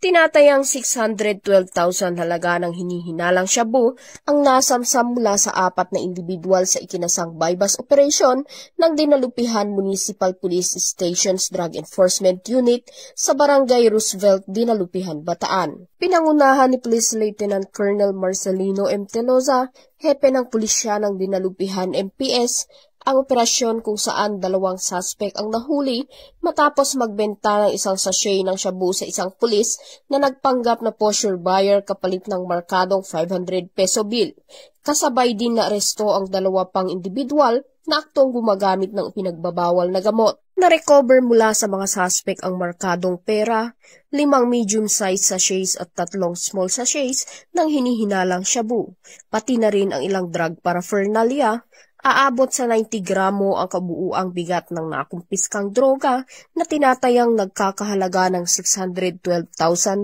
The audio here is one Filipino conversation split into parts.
Tinatayang 612,000 halaga ng hinihinalang shabu ang nasamsam mula sa 4 na individual sa ikinasang bypass operation ng Dinalupihan Municipal Police Station's Drug Enforcement Unit sa Barangay Roosevelt, Dinalupihan, Bataan. Pinangunahan ni Police Lieutenant Colonel Marcelino M. Telosa, hepe ng pulisya ng Dinalupihan MPS, ang operasyon kung saan 2 suspect ang nahuli matapos magbenta ng isang sachet ng shabu sa isang pulis na nagpanggap na posture buyer kapalit ng markadong 500 peso bill. Kasabay din na aresto ang 2 pang individual na aktong gumagamit ng pinagbabawal na gamot. Na-recover mula sa mga suspect ang markadong pera, 5 medium-sized sachets at 3 small sachets ng hinihinalang shabu, pati na rin ang ilang drug paraphernalia. Aabot sa 90 gramo ang kabuuang bigat ng nakumpiskang droga na tinatayang nagkakahalaga ng 612,000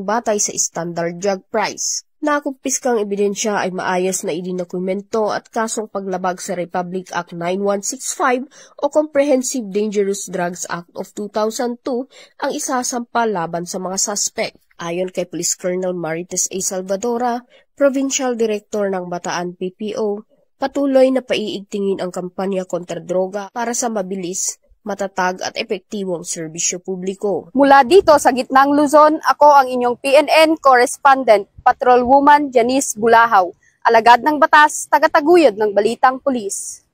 batay sa standard drug price. Nakumpiskang ebidensya ay maayos na idinokumento at kasong paglabag sa Republic Act 9165 o Comprehensive Dangerous Drugs Act of 2002 ang isasampa laban sa mga suspect. Ayon kay Police Colonel Marites A. Salvadora, Provincial Director ng Bataan PPO, patuloy na paiigtingin ang kampanya kontra droga para sa mabilis, matatag at epektibong serbisyo publiko. Mula dito sa gitnang Luzon, ako ang inyong PNN correspondent, Patrolwoman Janice Bulahaw, alagad ng batas, tagataguyod ng Balitang Pulis.